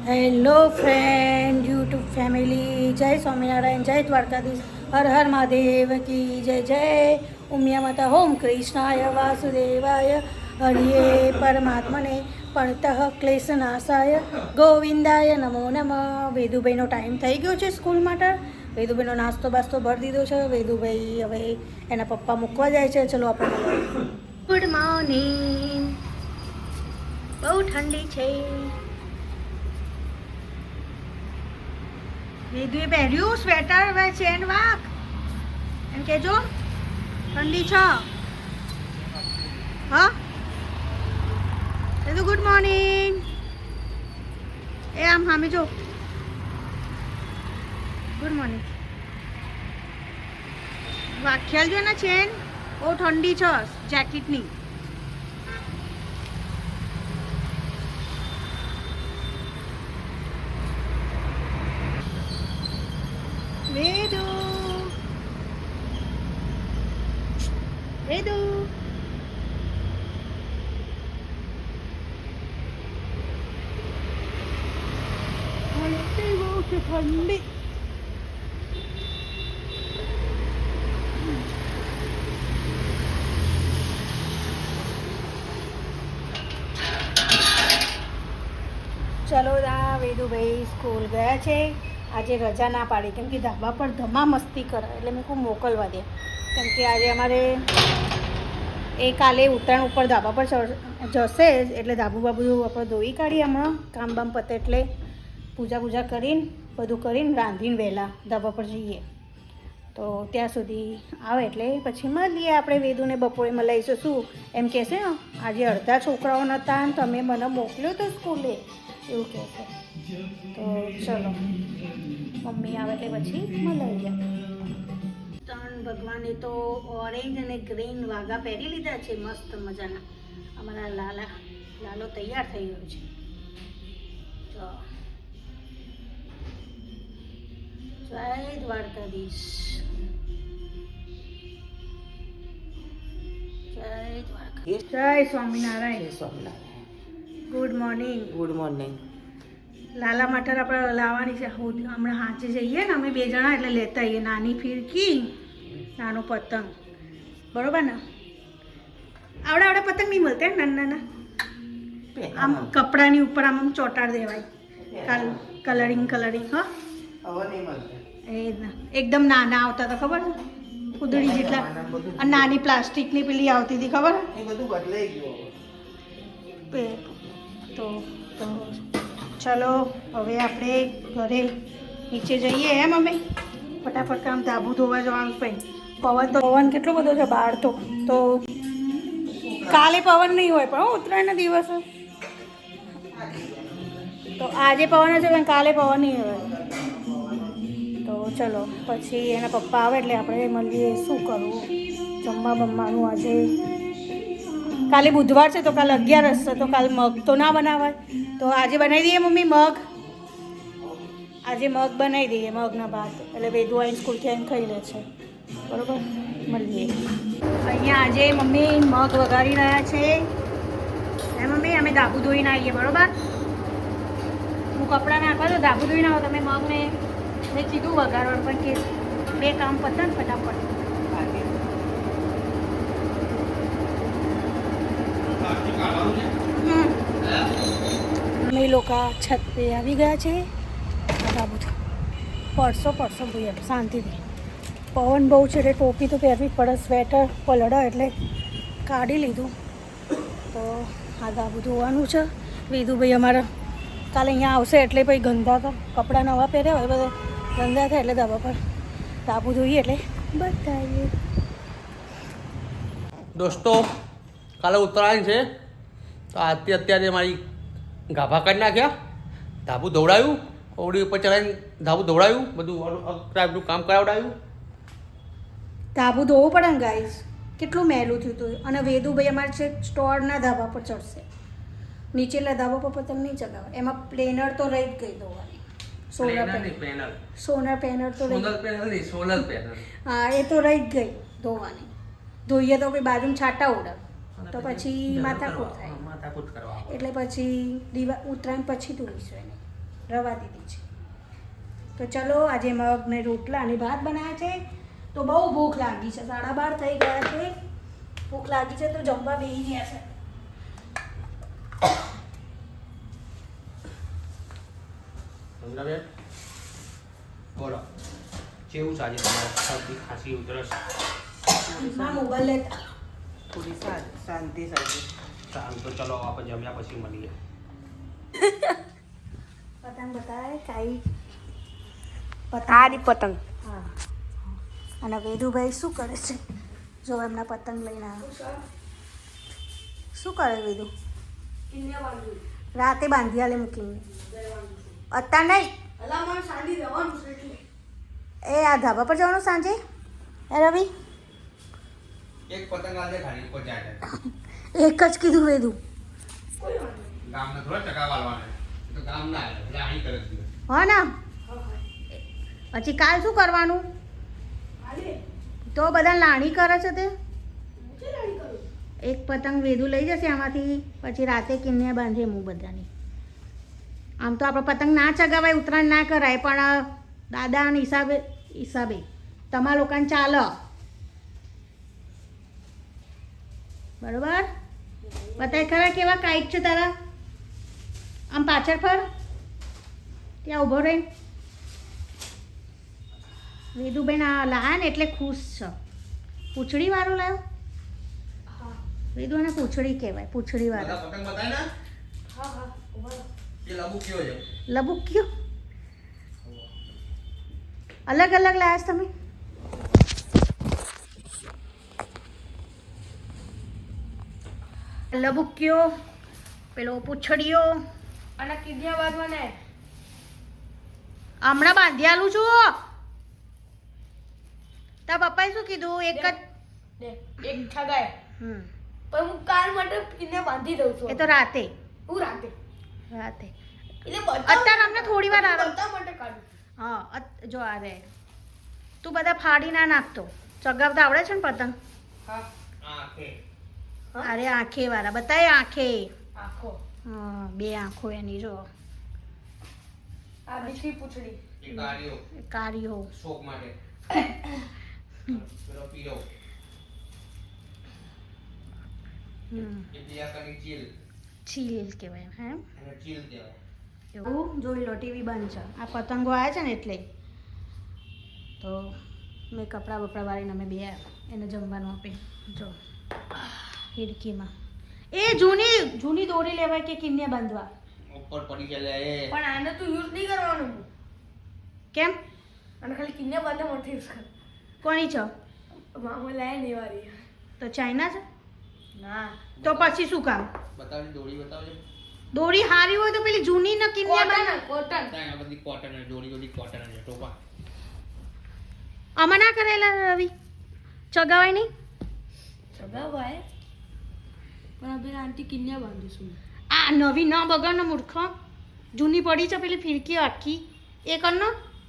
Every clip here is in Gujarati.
હેલો ફ્રેન્ડ યુટ્યુબ ફેમિલી, જય સ્વામિનારાયણ, જય દ્વારકાધીશ, હર હર મહાદેવ કી જય. જય ઉમિયા માતા. ઓમ કૃષ્ણાય વાસુદેવાય હરિયે પરમાત્મને પરતઃ ક્લેશનાશાય ગોવિંદાય નમો નમઃ. વેદુભાઈનો ટાઈમ થઈ ગયો છે સ્કૂલ માટે. વેદુભાઈનો નાસ્તો બાસ્તો ભરી દીધો છે. વેદુભાઈ હવે એના પપ્પા મૂકવા જાય છે. ચલો આપણે ગુડ મોર્નિંગ. બહુ ઠંડી છે. વેદુએ પહેર્યું સ્વેટર, હવે ચેન વાક એમ કેજો ઠંડી છે. હા વેદુ ગુડ મોર્નિંગ. એ આમ હામી જો ગુડ મોર્નિંગ. ખ્યાલ જો ને ચેન બહુ ઠંડી છે જેકેટની. વેદુ વેદુ ઠંડી. ચલો દા વેદુભાઈ સ્કૂલ ગયા છે. આજે રજા ના પાડી કેમ કે ધાબા પર ધમા મસ્તી કરે એટલે મેં ખૂબ મોકલવા દે. કેમ કે આજે અમારે એ કાલે ઉત્તરાયણ ઉપર ધાબા પર જશે એટલે ધાબુ બાબુ આપણે ધોઈ કાઢીએ. હમણાં કામ બામ પતે એટલે પૂજા કરીને બધું કરીને રાંધીને વહેલા ધાબા પર જઈએ. તો ત્યાં સુધી આવે એટલે પછી મળીએ આપણે. વેદુને બપોરે મળાવીશું. શું એમ કહેશે ને આજે અડધા છોકરાઓ નહોતા ને તમે મને મોકલ્યો તો સ્કૂલે એવું કહેશે. તો ચલો મમ્મી આવે એટલે પછી મળાવીએ. ત્રણ ભગવાને તો ઓરેન્જ અને ગ્રીન વાઘા પહેરી લીધા છે મસ્ત મજાના. અમારા લાલો તૈયાર થઈ ગયો છે. તો જય દ્વારકાધીશ, જય દ્વારકાધીશ, જય Swaminarayan. Good morning. Good morning. લાલા માટે આપણે લાવવાની છે. હમણાં હાંચે જઈએ ને અમે બે જણા એટલે લેતા આવીએ. નાની ફિરકી, નાનો પતંગ. બરોબર ને? આવડે પતંગ નહીં મળતા નાના. આમ કપડાની ઉપર આમ ચોટાડ દેવાય. કલરિંગ હા. એ એકદમ નાના આવતા હતા ખબર ને, કુદડી જેટલા. અને નાની પ્લાસ્ટિકની પેલી આવતી હતી ખબર. એ બધું બદલાઈ ગયું. તો ચલો હવે આપણે ઘરે નીચે જઈએ. એમ અમે ફટાફટ કામ ધાબુ ધોવા જવાનું. પવન કેટલો બધો છે બહાર. તો કાલે પવન નહીં હોય પણ ઉત્તરાયણના દિવસે તો આજે પવન હશે પણ કાલે પવન નહીં હોય. તો ચલો પછી એના પપ્પા આવે એટલે આપણે મળીએ. શું કરવું જમવાનું આજે. કાલે બુધવાર છે તો કાલે 11 છે તો કાલે મગ તો ના બનાવાય. તો આજે બનાવી દઈએ મમ્મી મગ. આજે મગ બનાવી દઈએ, મગના ભાત. એટલે વેદુ આવીને સ્કૂલથી આવીને ખાઈ લે છે. બરાબર મળીએ. અહીંયા આજે મમ્મી મગ વઘારી રહ્યા છે. હે મમ્મી અમે ધાબુ ધોઈને આવીએ. બરાબર હું કપડાં નાખવા તો ધાબુ ધોઈને આવો. તમે મગને મેં કીધું વઘારવાનું પણ કે બે કામ પતે ને ફટાફટ. અમે લોકો છત પે આવી ગયા છે. ધાબુ પડશો ભાઈ એમ શાંતિથી. પવન બહુ છે એટલે ટોપી તો પહેરવી પડે. સ્વેટર પલડા એટલે કાઢી લીધું. તો આ ધાબુ ધોવાનું છે. વેદુભાઈ અમારા કાલે અહીંયા આવશે એટલે ભાઈ ગંદા તો કપડાં નવા પહેર્યા હોય બધા ગંદા થાય એટલે ધાબા પર ધાબુ ધોઈએ એટલે બતાવીએ. દોસ્તો કાલે ઉત્તરાયણ છે તો આજથી અત્યારે મારી ગાભા કાઢી નાખ્યા. ધાબુ ધોવડાયું, ઓવડી ઉપર ચલાવીને ધાબુ ધોવડાયું, બધું ટાઈપનું કામ કરાવડાયું. ધાબુ ધોવું પડે ને ગાઈસ. કેટલું મેલું થયું હતું. અને વેદુભાઈ અમારે છે સ્ટોરના ધાબા પર ચડશે. નીચેલા ધાબા પર પતંગ નહીં ચગાવે. એમાં પ્લેનર તો રહી જ ગઈ ધોવાની. સોલર પેનલ તો હા એ તો રહી જ ગઈ ધોવાની. ધોઈએ તો ભાઈ બાજુમાં છાંટા ઉડાવ તો પછી માથાકૂટ થાય. એટલે પછી ઉત્તરાયણ પછી ધોઈશું એને. રવા દીધી છે. તો ચલો આજે મગ ને રોટલા અને ભાત બનાવ્યા છે. તો બહુ ભૂખ લાગી છે, 12:30 થઈ ગયા છે. ભૂખ લાગી છે તો જમવા બેસી ગયા છે. બેન બોલો કેવું ચાલે તમારે શરદી ખાંસી ઉધરસ? મોબાઈલ લેતા થોડી શાંતિ સાથે. સારું તો ચલો આપણે જમ્યા પછી મળીએ. પતંગ બતાવે કાઈ તારી પતંગ. હા. અને વેદુભાઈ શું કરે છે? જો એમના પતંગ લઈને આવ્યો. શું કરે વેદુ? રાતે બાંધી આલે મૂકીને. અત્યારે નહીં. એ આ ધાબા પર જવાનું સાંજે? એ રવિ એક પતંગ આજે ખાલી ઉપર જાય એક જ કીધું વેદુ. ગામને થોડા ટકા વાળવાના તો ગામ ના આવે એટલે અહીં કરે છે. હા ના પછી કાલ શું કરવાનું? તો બધા લાણી કરે છે તે. એક પતંગ વેદુ લઈ જશે આમાંથી, પછી રાતે કિન્યા બાંધીએ હું બધાની. આમ તો આપણે પતંગ ના ચગાવાય, ઉત્તરાયણ ના કરાય, પણ દાદાના હિસાબે તમારા લોકોને ચાલે બરોબર. બતાય ખરા કેવા કાઈટ છે તારા. આમ પાછળ ફર, ત્યાં ઊભો રહી. વેદુબેન આ લાયા ને એટલે ખુશ છે. પૂંછડી વાળો લાવ્યો. વેદુ એને પૂંછડી કહેવાય, પૂંછડી વાળો. બધા પતંગ બતાય ને એ લબુ કયો છે? લબુક્યો અલગ અલગ લાયા છો તમે? લબુક્યો, પેલો પૂંછડીયો અને કીડિયા બાંધવાને હમણાં બાંધી આલું છું. તાર પપ્પાએ શું કીધું? એક જ એક ઠગાય હમ પણ હું કાલ માટે કીડિયા બાંધી દઉં છું. એ તો રાતે હું રાતે રાતે એટલે બધા અત્યારે અમને થોડી વાર આરામ. બધા માટે કાઢું. હા જો આ રે તું બધા ફાડી ના નાખતો. ચગાવતા આવડે છે ને પતંગ? હા આ કે અરે આંખે વાળા બતાય. આંખે આખો હા, બે આંખો એની જો. આ બીજી પૂંછડી એ કાળિયો કારીઓ શોક માટે પેલો પીળો એ બીજા કની ચીલ છીલ કહેવાય. હે અને ચીલ કહેવાય. એવું જોઈ લો, ટીવી બંધ છે. આ પતંગો આવ્યા છે ને એટલે તો મેં કપડાં બપડા વાળીને અમે બે એને જમવાનું આપી. જો ખિડકીમાં એ જૂની દોરી લેવાય કે કિન્યા બાંધવા. ઉપર પડી જાય લે એ. પણ આને તો યુઝ નહીં કરવાનું. કેમ? અને ખાલી કિન્યા બાંધવા માટે યુઝ કર. કોની છે? મામા લાય નહીં વારી. તો ચાઇના છે? ના તો પછી શું કામ? બતાવજે દોરી બતાવજે. દોરી હારી હોય તો પેલી જૂની ને કિન્યા બાંધ. કોટન ત્યાં આ બધી કોટન દોરી બધી કોટન છે ટોપા. આમાં ના કરેલા રવિ? ચગાવાય નહીં? સગાવાય પણ હવે આંટી કિન્યા બાંધીશું. આ નવી ન બગડ ને મૂર્ખ. જૂની પડી છે પેલી ફિરકી આખી એ કરનો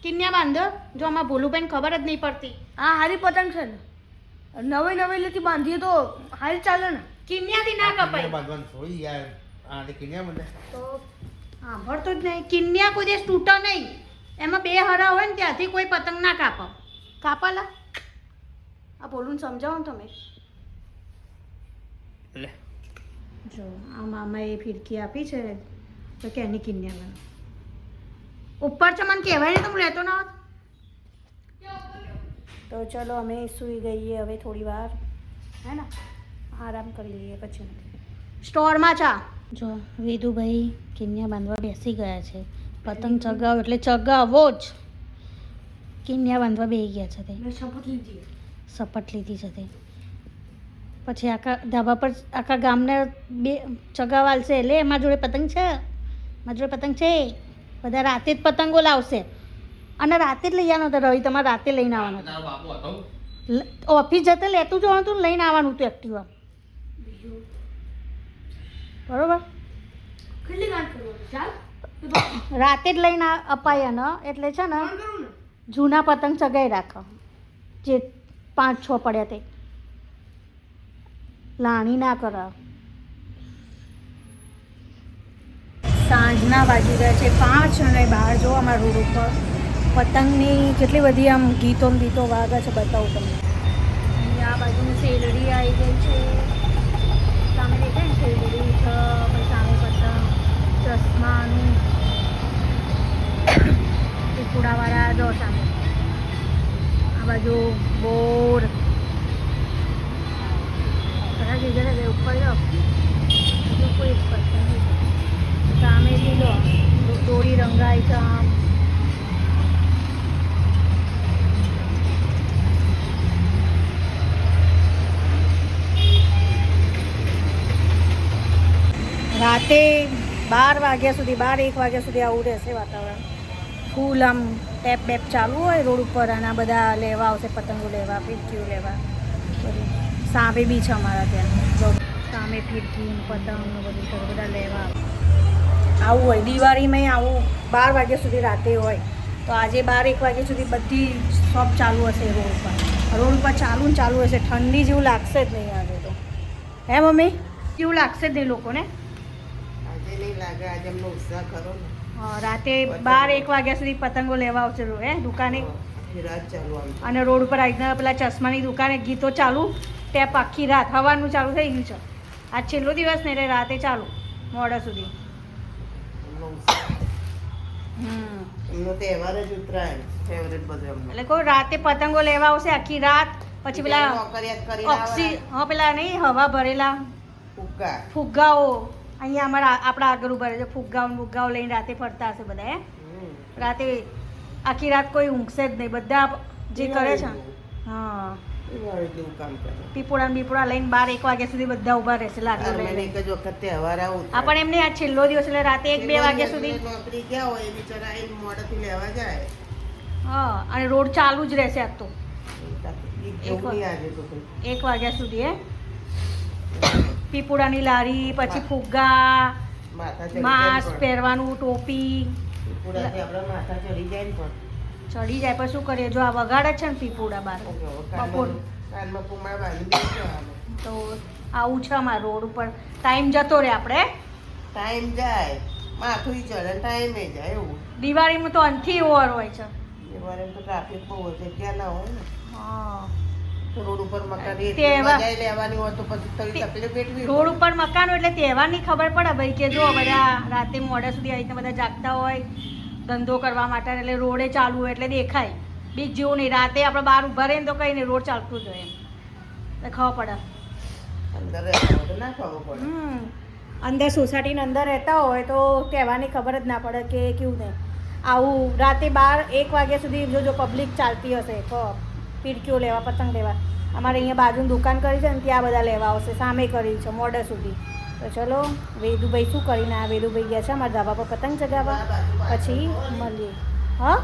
કિન્યા બાંધો. જો આમાં ભોલુભાઈને ખબર જ નહીં પડતી. આ હારી પતંગ છે ને, નવી નવેલીથી બાંધીએ તો હારી ચાલે ને. કિન્યાથી ના કપાય બાંધવાનું થોડી યાર. આ તે કિન્યા બંધે. તો સાંભળતો જ નહીં. કિન્યા કોઈ દિવસ તૂટે નહીં. એમાં બે હરા હોય ને ત્યાંથી કોઈ પતંગ ના કાપો. કાપાલા આ બોલું સમજાવો ને તમે. લે જો આ મામાએ ફિરકી આપી છે તો કે એની કિન્યા બનો. ઉપર છે મને કહેવાય ને તો હું લેતો ના હોત. તો ચલો અમે સૂઈ ગઈએ હવે થોડી વાર, હે ને આરામ કરી લઈએ પછી. સ્ટોરમાં ચા. જો વેદુભાઈ કિન્યા બાંધવા બેસી ગયા છે. પતંગ ચગાવો એટલે ચગાવો જ. કિન્યા બાંધવા બેસી ગયા છે તે. મેં શપથ લીધી. શપથ લીધી છે તે. પછી આખા ધાબા પર આખા ગામને બે ચગાવાલશે એટલે એમાં જોડે પતંગ છે. મારા જોડે પતંગ છે. બધા રાતે જ પતંગો લાવશે અને રાતે જ લઈ આવવાનો હતો. રવિ તમારે રાતે લઈને આવવાનો તારો બાપુ હતો. ઓફિસ જતે લેતું જવાનું હતું, લઈને આવવાનું હતું એક્ટિવા. બરોબર. કેટલી ગાંઠ કરવાની ચાલ રાતે જ લઈને અપાય ને એટલે છે ને ફોન કરું ને. જૂના પતંગ ચગાવી રાખો જે 5-6 પડ્યા તે. લાણી ના કરાવ. સાંજના વાગી ગયા છે 5 અને બહાર જો અમારા રોડ ઉપર પતંગની કેટલી બધી આમ ગીતો વાગે છે બતાવું તમને. અહીંયા આ બાજુ શેરડી આવી ગઈ છે, સામે દેખાય ને શેરડી છે, પછી સામે પતંગ ચશ્માનું ટીપુડાવાળા જો સામે આ બાજુ બોર બધા જગ્યાએ ઉપર જાઓ કોઈ પતંગ સામે લીધો દોરી રંગાઈ છે આમ. રાતે 12 વાગ્યા સુધી 12-1 વાગ્યા સુધી આવું રહેશે વાતાવરણ. ફૂલ આમ ટેપ બેપ ચાલુ હોય રોડ ઉપર અને આ બધા લેવા આવશે પતંગો લેવા, ફિરકીઓ લેવા બધું. સામે બી છે અમારા ત્યાં જો સામે ફિરકી પતંગ બધું છે બધા લેવા આવું હોય. દિવાળીમાં આવું 12 વાગ્યા સુધી રાતે હોય તો આજે 12-1 વાગ્યા સુધી બધી શોપ ચાલુ હશે રોડ ઉપર. રોડ ઉપર ચાલુ હશે. ઠંડી જેવું લાગશે જ નહીં આજે તો. હે મમ્મી જેવું લાગશે જ નહીં લોકોને. રાતે 12-1 વાગ્યા સુધી પતંગો લેવા આવશે હે દુકાને અને રોડ ઉપર આજના પેલા ચશ્માની દુકાને ગીતો ચાલુ ટેપ આખી રાત સવારનું ચાલુ થઈ ગયું છે. આજ છેલ્લો દિવસ ને એટલે રાતે ચાલુ મોડા સુધી. એટલે કોઈ રાતે પતંગો લેવા આવશે આખી રાત. પછી પેલા પેલા નહીં હવા ભરેલા ફુગ્ગાઓ અહીંયા અમારા આપણા આગળ ઉભા છે ફુગ્ગાઓ લઈને રાતે ફરતા હશે બધા. હે રાતે આખી રાત કોઈ ઊંઘશે જ નહીં. બધા જે કરે છે હા પીપોડા લઈને 12-1 વાગ્યા સુધી બધા ઊભા રહેશે લાકડું લઈને. હા પણ એમને આ છેલ્લો દિવસ એટલે રાતે 1-2 વાગ્યા સુધી હા અને રોડ ચાલુ જ રહેશે આજ તો 1 વાગ્યા સુધી. હે પીપોડાની લારી પછી ફુગ્ગા માસ્ક પહેરવાનું ટોપી ચડી જાય પણ શું કરીએ જો આ વગાડે છે ને પીપોડા બાર બપોર તો આવું છે અમારા રોડ ઉપર. ટાઈમ જતો રહે આપણે ટાઈમ જાય માથું ચડે ટાઈમે જાય એવું. દિવાળીમાં તો અંથી ઓવર હોય છે. દિવાળીમાં તો ટ્રાફિક બહુ હોય છે ક્યાં ના હોય ને. હા રોડ ઉપર મકાન લેવાની હોય તો પછી થોડી તકલીફ એટલી. રોડ ઉપર મકાનો એટલે તહેવારની ખબર પડે ભાઈ કે જો બધા રાતે મોડા સુધી આવી રીતે બધા જાગતા હોય ધંધો કરવા માટે એટલે રોડે ચાલુ હોય એટલે દેખાય. બીજ જેવું નહીં રાતે આપણે બહાર ઊભા રહીને તો કંઈ નહીં રોડ ચાલતું જ હોય એટલે ખબર પડે. અંદર રહેતા હોય ના ખબર પડે. અંદર સોસાયટીની અંદર રહેતા હોય તો તહેવારની ખબર જ ના પડે કે કેવું નહીં. આવું રાતે 12-1 વાગ્યા સુધી જો પબ્લિક ચાલતી હશે ફિરકીઓ લેવા પતંગ લેવા. અમારે અહીંયા બાજુની દુકાન કરી છે ને ત્યાં બધા લેવા આવશે. સામે કરી છે મોડા સુધી. તો ચલો વેદુભાઈ શું કરીને આ વેદુભાઈ ગયા છે અમારા ધાબા પર પતંગ ચગાવવા. પછી મળીએ. હા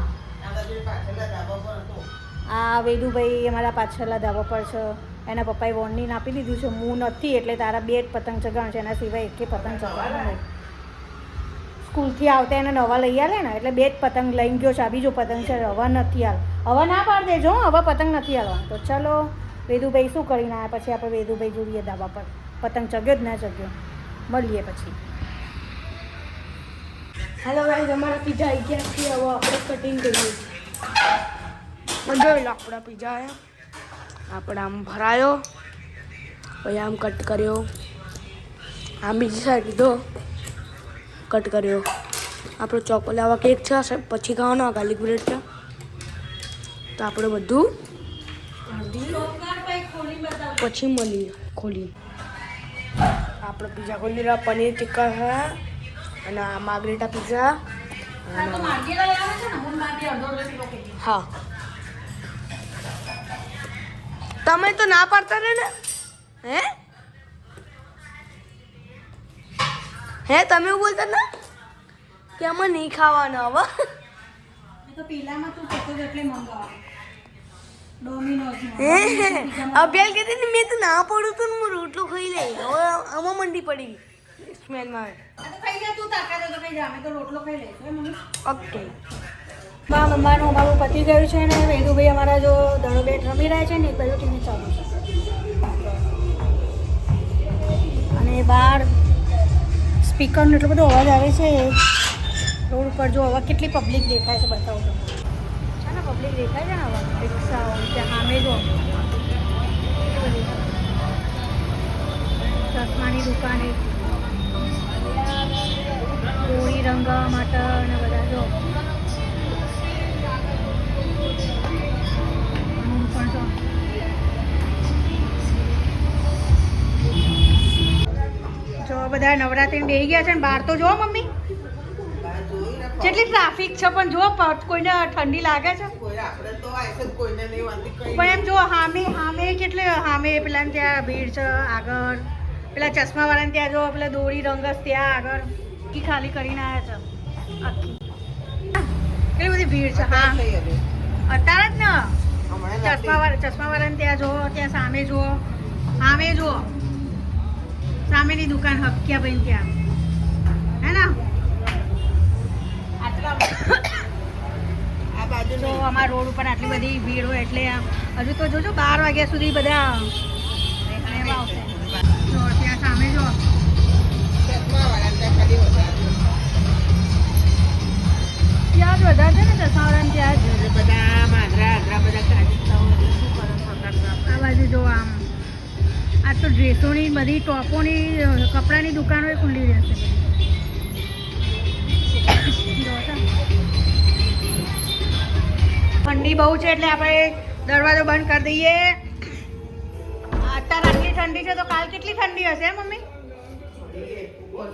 આ વેદુભાઈ અમારા પાછળના ધાબા પર છે. એના પપ્પાએ વોર્નિંગ આપી દીધું છે હું નથી એટલે તારા 2 જ પતંગ ચગાવવાનું છે, એના સિવાય એકે પતંગ ચગાવવાનું નહીં. સ્કૂલથી આવતા એને નવા લઈ આલે ને એટલે 2 જ પતંગ લઈને ગયો છે. આ બીજો પતંગ છે હવા નથી હાલ. હવે ના પાડી દેજો હવે પતંગ નથી હાલવા. તો ચલો વેદુભાઈ શું કરીને આવ્યા પછી આપણે વેદુભાઈ જોઈએ ધાબા પર પતંગ ચગ્યો જ ના ચગ્યો. મળીએ પછી. હેલો ગાઈઝ અમારા પીઝા આવી ગયા છે. હવે આપણે કટિંગ કરીએ છીએ. જોઈ લો આપણા પીઝા આવ્યા. આપણે આમ ભરાયો પછી આમ કટ કર્યો. આમ બીજી સાઈડ લીધો કટ કર્યો. આપણો ચોકોલાવા કેક છે પછી ખાવાનો ગાર્લિક બ્રેડ છે. તો આપણે બધું પછી મળીએ ખોલી. આપણે પીઝા ખોલી રહ્યા પનીર ટિક્કા છે અને આ માર્ગરેટા પીઝા. હા તમે તો ના પાડતા ને હે તમે એવું બોલતા ને કે આમાં નહીં ખાવાના હવે. તો પેલામાં તું કહેતો એટલે મંગાવ ડોમિનોઝ. અભ્યાલ કહેતી ને મેં તો ના પડું તો હું રોટલો ખાઈ લઈ. હવે આમાં મંડી પડી સ્મેલમાં. આ તો ખાઈ જા તું તાકાત તો ખાઈ જા અમે તો રોટલો ખાઈ લઈશું મમ્મી. ઓકે મમ્માનું અમારું પતી ગયું છે ને વેદુભાઈ અમારા જો દડો બેટ રમી રહ્યા છે ને એક બાજુ ટીવી ચાલુ છે અને બહાર સ્પીકરનો એટલો બધો અવાજ આવે છે રોડ ઉપર. જો હવે કેટલી પબ્લિક દેખાય છે બતાવો તો. છે ને પબ્લિક દેખાય છે ને હવે રિક્ષાઓ ત્યાં સામે જો કેટલી બધી ચશ્માની દુકાને હોળી રંગવા માટે અને બધા જો પણ જો જો બધા નવરાત્રિને બેસી ગયા છે ને બહાર તો જો મમ્મી બહાર જોઈ ને જેટલી ટ્રાફિક છે પણ જો કોઈને ઠંડી લાગે છે કોઈ આપણે તો આયસે જ કોઈને નહીં વાંધી કઈ પણ એમ જો સામે કેટલે સામે પેલા ત્યાં ભીડ છે આગળ પેલા ચશ્માવાળાને ત્યાં જો પેલા દોરી રંગસ ત્યાં આગળ કી ખાલી કરીને આવ્યા છે આખી કેટલી બધી ભીડ છે. હા થઈ હવે અત્યારે જ ને હમણાં રાતે ચશ્માવાળાને ત્યાં જો ત્યાં સામે જુઓ સામેની દુકાન હક્યા ભાઈ ત્યાં હે ને આટલા આ બાજુ તો અમારા રોડ ઉપર આટલી બધી ભીડ હોય એટલે હજુ તો જોજો 12 વાગ્યા સુધી બધા લેવા આવશે. જો ત્યાં સામે જો ચશ્માવાળા ત્યાં ખાલી વધારે ત્યાં જ વધારે છે ને ચશ્માવાળાને ત્યાં જ. એટલે બધા માંદરા આદરા બધા કાઢીતા હોય શું કરે સરકાર આ બાજુ જો આમ આ તો ડ્રેસોની બધી ટોપોની કપડાની દુકાનો ખુલ્લી રહેશે. જો તો. ઠંડી બહુ છે એટલે આપણે દરવાજો બંધ કરી દઈએ. અત્યારે આટલી ઠંડી છે તો કાલ કેટલી ઠંડી હશે મમ્મી?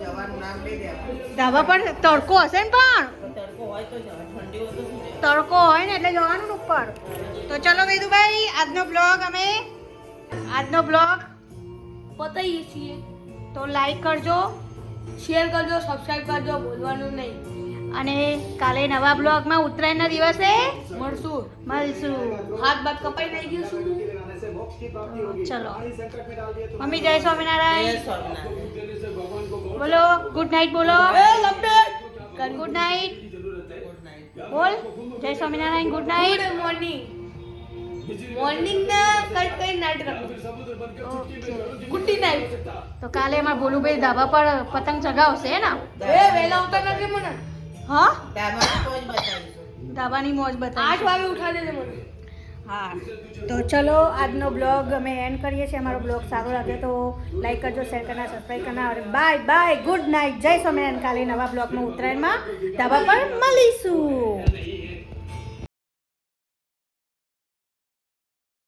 જવાનું નામ લઈ દેવાનું ધાબા પર તડકો હશે ને પણ તડકો હોય તો જવા ઠંડી હોય તો શું જાય તડકો હોય ને એટલે જવાનું ને ઉપર. તો ચલો વેદુભાઈ આજનો બ્લોગ પતાઈએ છીએ. તો લાઈક કરજો શેર કરજો, સબસ્ક્રાઇબ કરજો, ભૂલવાનું નહીં. અને કાલે નવા બ્લોગમાં ઉત્તરાયણના દિવસે મળશું. મળશું. હાથ બાદ કપાઈ નહીં ગયું શું? ચલો મમ્મી જય સ્વામિનારાયણ જય સ્વામિનારાયણ બોલો. ગુડ નાઇટ બોલો. એ લપડે ગુડ નાઇટ ગુડ નાઇટ બોલ. જય Swaminarayan good night. Good morning. Morning ના કઈ નાઇટ રાખો. Good night. તો કાલે અમારા ભોલુભાઈ ધાબા પર પતંગ ચગાવશે હે ને? એ વેલા ઉઠા નથી મને. હા દામાં તો જ બતાવીશું ધાબાની મોજ 8 બતાવી. વાગે ઉઠાડે છે મને. હા તો ચલો આજનો બ્લોગ અમે એન્ડ કરીએ છીએ. અમારો બ્લોગ સારો લાગે તો લાઈક કરજો, શેર કરના, સબસ્ક્રાઈબ કરના. और बाय बाय, गुड नाइट, जय स्वामिनारायण. काले नवा ब्लॉग में उत्तरायण में ધાબા પર મળીશું.